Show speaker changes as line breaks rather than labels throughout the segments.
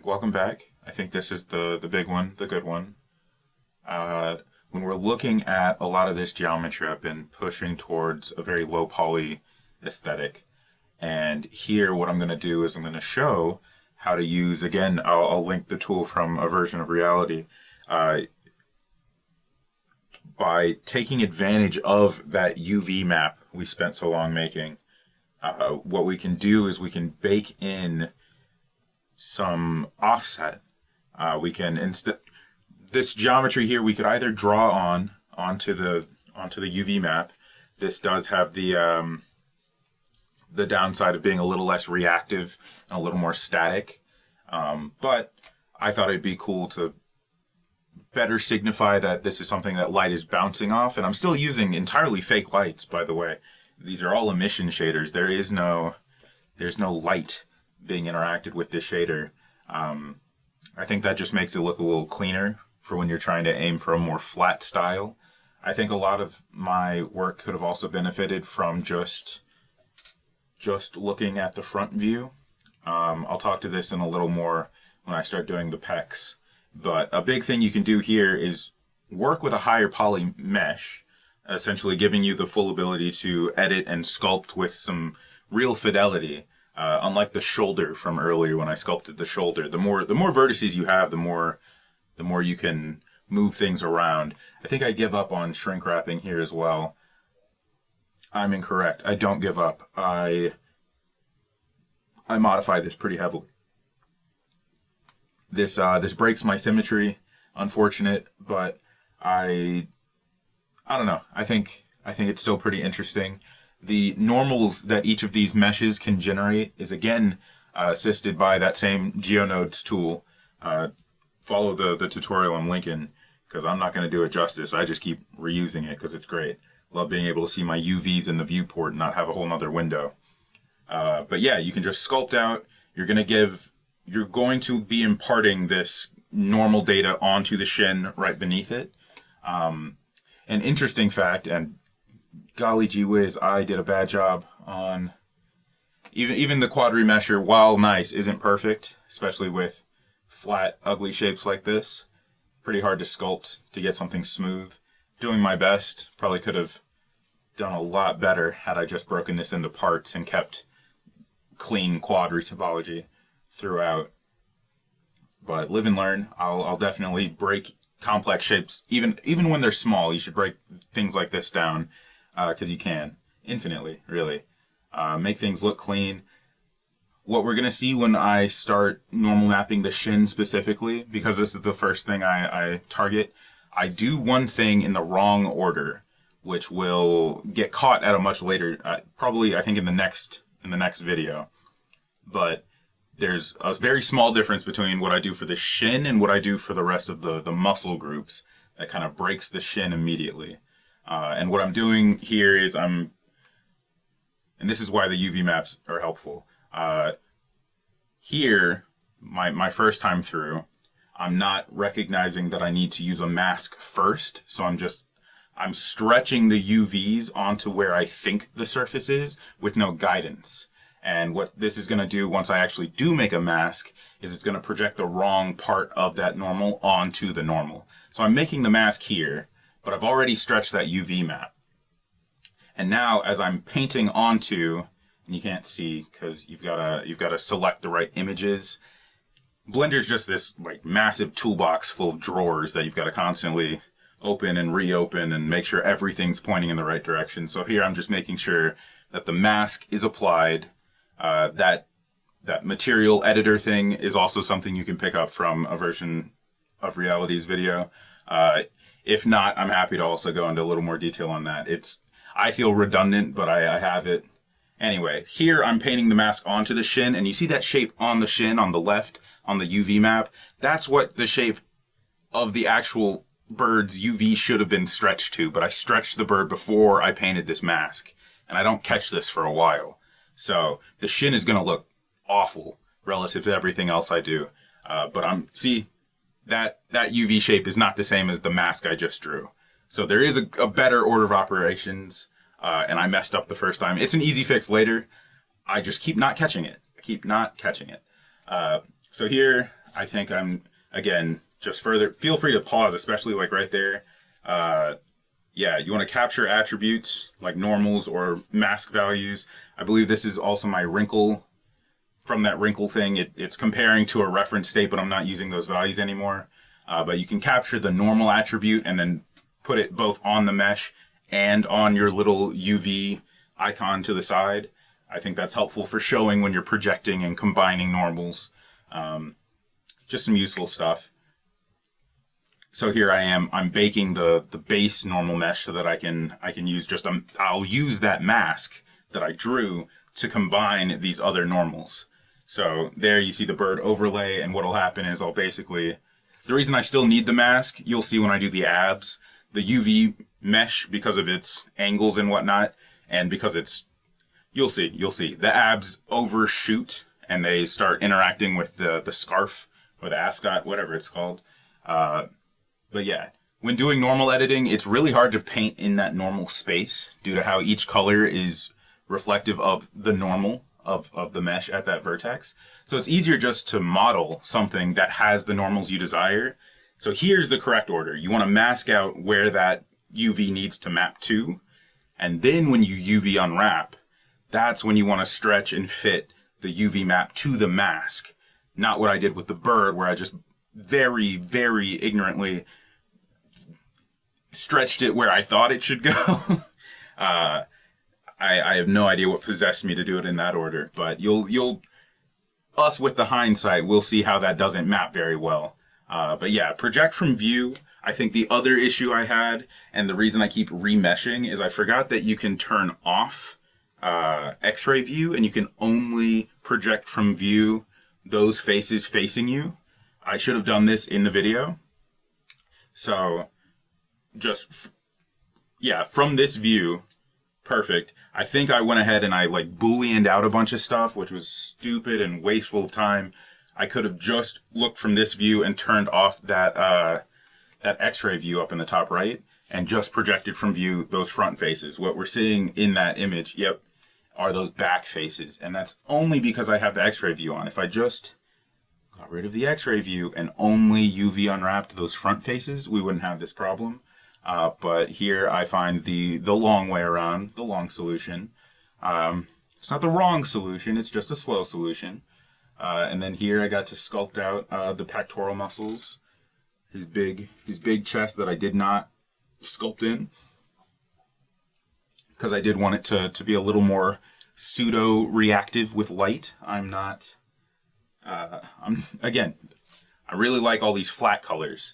Welcome back. I think this is the big one, the good one. When we're looking at a lot of this geometry, I've been pushing towards a very low poly aesthetic. And here what I'm going to do is I'm going to show how to use, again, I'll link the tool from a version of Reality, by taking advantage of that UV map we spent so long making. What we can do is we can bake in some offset. We can this geometry here we could either draw onto the UV map. This does have the downside of being a little less reactive and a little more static. But I thought it'd be cool to better signify that this is something that light is bouncing off, and I'm still using entirely fake lights, by the way. These are all emission shaders. There's no light being interacted with this shader. I think that just makes it look a little cleaner for when you're trying to aim for a more flat style. I think a lot of my work could have also benefited from just looking at the front view. I'll talk to this in a little more when I start doing the pecs. But a big thing you can do here is work with a higher poly mesh, essentially giving you the full ability to edit and sculpt with some real fidelity. Unlike the shoulder from earlier when I sculpted the shoulder, the more vertices you have, the more you can move things around. I think I give up on shrink wrapping here as well. I'm incorrect. I don't give up. I modify this pretty heavily. This breaks my symmetry. Unfortunate, but I don't know. I think it's still pretty interesting. The normals that each of these meshes can generate is again assisted by that same GeoNodes tool. Follow the tutorial I'm linking because I'm not going to do it justice. I just keep reusing it because it's great. Love being able to see my UVs in the viewport and not have a whole nother window. But yeah, you can just sculpt out. You're going to be imparting this normal data onto the Shin right beneath it. An interesting fact, and golly gee whiz, I did a bad job on even the quad remesher, while nice, isn't perfect, especially with flat, ugly shapes like this. Pretty hard to sculpt to get something smooth. Doing my best. Probably could have done a lot better had I just broken this into parts and kept clean quad retopology throughout. But live and learn. I'll definitely break complex shapes. Even when they're small, you should break things like this down. Because you can, infinitely, really. Make things look clean. What we're going to see when I start normal mapping the Shin specifically, because this is the first thing I target, I do one thing in the wrong order, which will get caught at a much later, probably I think in the next video. But there's a very small difference between what I do for the Shin and what I do for the rest of the muscle groups that kind of breaks the Shin immediately. And what I'm doing here is and this is why the UV maps are helpful. Here, my first time through, I'm not recognizing that I need to use a mask first. So I'm stretching the UVs onto where I think the surface is with no guidance. And what this is going to do once I actually do make a mask is it's going to project the wrong part of that normal onto the normal. So I'm making the mask here, but I've already stretched that UV map. And now as I'm painting onto, and you can't see because you've got to select the right images. Blender's just this like massive toolbox full of drawers that you've got to constantly open and reopen and make sure everything's pointing in the right direction. So here I'm just making sure that the mask is applied. That material editor thing is also something you can pick up from a version of Reality's video. If not, I'm happy to also go into a little more detail on that. I feel redundant, but I have it. Anyway, here I'm painting the mask onto the Shin, and you see that shape on the Shin on the left on the UV map? That's what the shape of the actual bird's UV should have been stretched to, but I stretched the bird before I painted this mask, and I don't catch this for a while. So the Shin is going to look awful relative to everything else I do. But see, that UV shape is not the same as the mask I just drew. So there is a better order of operations, and I messed up the first time. It's an easy fix later. I just keep not catching it. So here I think I'm, again, just further, feel free to pause, especially like right there. Yeah, you want to capture attributes like normals or mask values. I believe this is also my wrinkle. From that wrinkle thing, it's comparing to a reference state, but I'm not using those values anymore. But you can capture the normal attribute and then put it both on the mesh and on your little UV icon to the side. I think that's helpful for showing when you're projecting and combining normals. Just some useful stuff. So here I am, I'm baking the base normal mesh so that I can use just, I'll use that mask that I drew to combine these other normals. So there you see the bird overlay, and what'll happen is I'll basically, the reason I still need the mask, you'll see when I do the abs, the UV mesh, because of its angles and whatnot, and because it's, you'll see, the abs overshoot and they start interacting with the scarf or the ascot, whatever it's called. But yeah, when doing normal editing, it's really hard to paint in that normal space due to how each color is reflective of the normal of the mesh at that vertex. So it's easier just to model something that has the normals you desire. So here's the correct order. You want to mask out where that UV needs to map to. And then when you UV unwrap, that's when you want to stretch and fit the UV map to the mask. Not what I did with the bird, where I just very, very ignorantly stretched it where I thought it should go. I have no idea what possessed me to do it in that order, but you'll us with the hindsight, we'll see how that doesn't map very well. But yeah, project from view. I think the other issue I had, and the reason I keep remeshing, is I forgot that you can turn off X-ray view, and you can only project from view those faces facing you. I should have done this in the video. So just, yeah, from this view, perfect. I think I went ahead and I like booleaned out a bunch of stuff, which was stupid and wasteful of time. I could have just looked from this view and turned off that that X-ray view up in the top right and just projected from view those front faces. What we're seeing in that image, yep, are those back faces. And that's only because I have the X-ray view on. If I just got rid of the X-ray view and only UV unwrapped those front faces, we wouldn't have this problem. But here I find the long way around, the long solution. It's not the wrong solution, it's just a slow solution. And then here I got to sculpt out the pectoral muscles, his big chest that I did not sculpt in, because I did want it to be a little more pseudo-reactive with light. Again, I really like all these flat colors.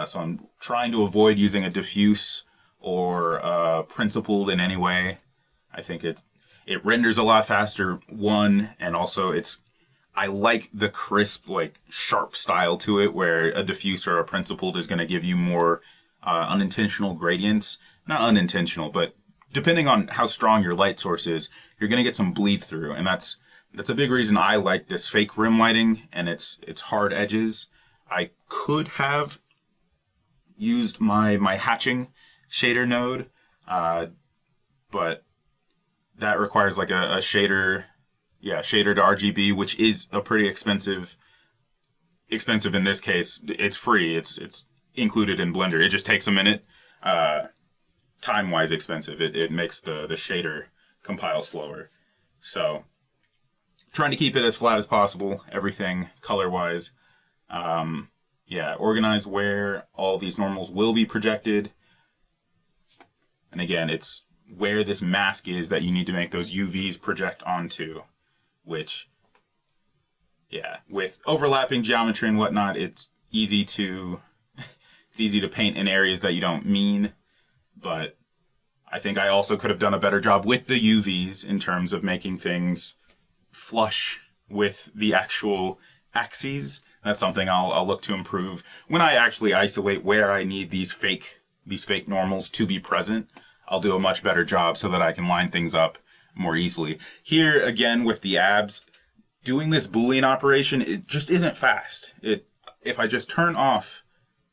So I'm trying to avoid using a diffuse or principled in any way. I think it renders a lot faster, one, and also I like the crisp, like, sharp style to it, where a diffuse or a principled is going to give you more unintentional gradients. Not unintentional, but depending on how strong your light source is, you're going to get some bleed through, and that's a big reason I like this fake rim lighting and its hard edges. I could have used my hatching shader node, but that requires like a shader to RGB, which is a pretty expensive in this case. It's free, it's included in Blender. It just takes a minute. Time-wise expensive. It makes the shader compile slower. So trying to keep it as flat as possible, everything color-wise. Yeah, organize where all these normals will be projected. And again, it's where this mask is that you need to make those UVs project onto, which, yeah, with overlapping geometry and whatnot, it's easy to paint in areas that you don't mean. But I think I also could have done a better job with the UVs in terms of making things flush with the actual axes. That's something I'll look to improve when I actually isolate where I need these fake normals to be present. I'll do a much better job so that I can line things up more easily. Here again with the abs, doing this Boolean operation, it just isn't fast. If I just turn off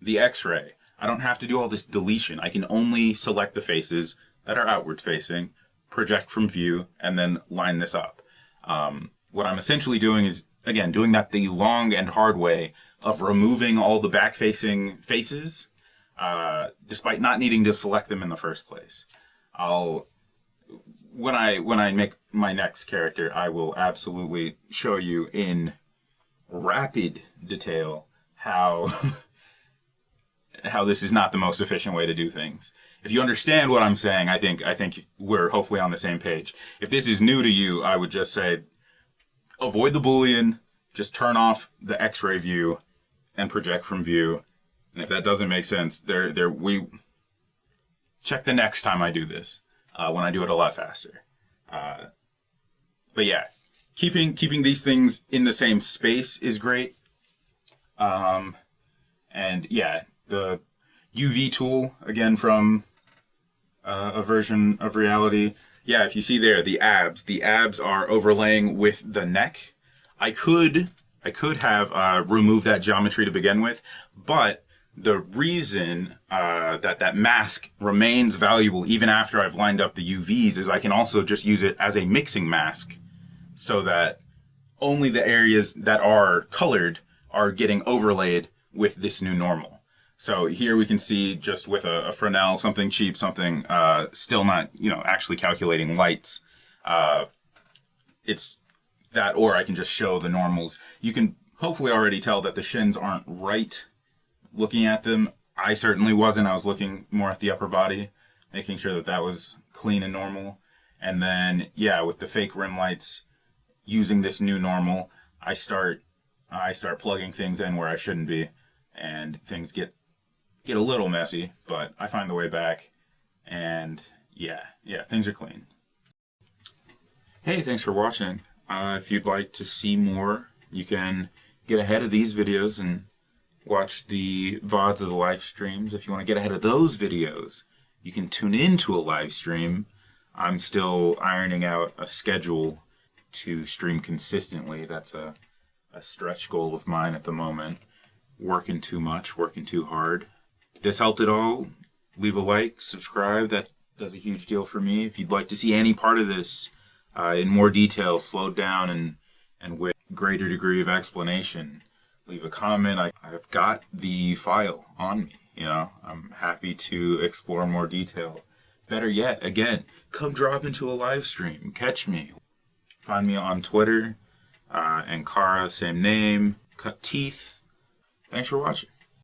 the X-ray, I don't have to do all this deletion. I can only select the faces that are outward facing, project from view, and then line this up. What I'm essentially doing is again, doing that the long and hard way of removing all the back-facing faces, despite not needing to select them in the first place. When I make my next character, I will absolutely show you in rapid detail how how this is not the most efficient way to do things. If you understand what I'm saying, I think we're hopefully on the same page. If this is new to you, I would just say avoid the Boolean, just turn off the X-ray view and project from view. And if that doesn't make sense, we check the next time I do this, when I do it a lot faster. But yeah, keeping these things in the same space is great. And yeah, the UV tool, again from a version of Reality. Yeah, if you see there, the abs are overlaying with the neck. I could have removed that geometry to begin with, but the reason that mask remains valuable even after I've lined up the UVs is I can also just use it as a mixing mask, so that only the areas that are colored are getting overlaid with this new normal. So here we can see just with a Fresnel, something cheap, something still not, actually calculating lights. It's that, or I can just show the normals. You can hopefully already tell that the shins aren't right looking at them. I certainly wasn't. I was looking more at the upper body, making sure that that was clean and normal. And then, yeah, with the fake rim lights, using this new normal, I start plugging things in where I shouldn't be, and things get a little messy, but I find the way back, and yeah, things are clean. Hey, thanks for watching. If you'd like to see more, you can get ahead of these videos and watch the VODs of the live streams. If you want to get ahead of those videos, you can tune into a live stream. I'm still ironing out a schedule to stream consistently. That's a stretch goal of mine at the moment. Working too much, working too hard. If this helped at all, leave a like, subscribe. That does a huge deal for me. If you'd like to see any part of this in more detail, slowed down and with greater degree of explanation, leave a comment. I've got the file on me. I'm happy to explore more detail. Better yet, again, come drop into a live stream. Catch me. Find me on Twitter, Ankara, same name, Cut Teeth. Thanks for watching.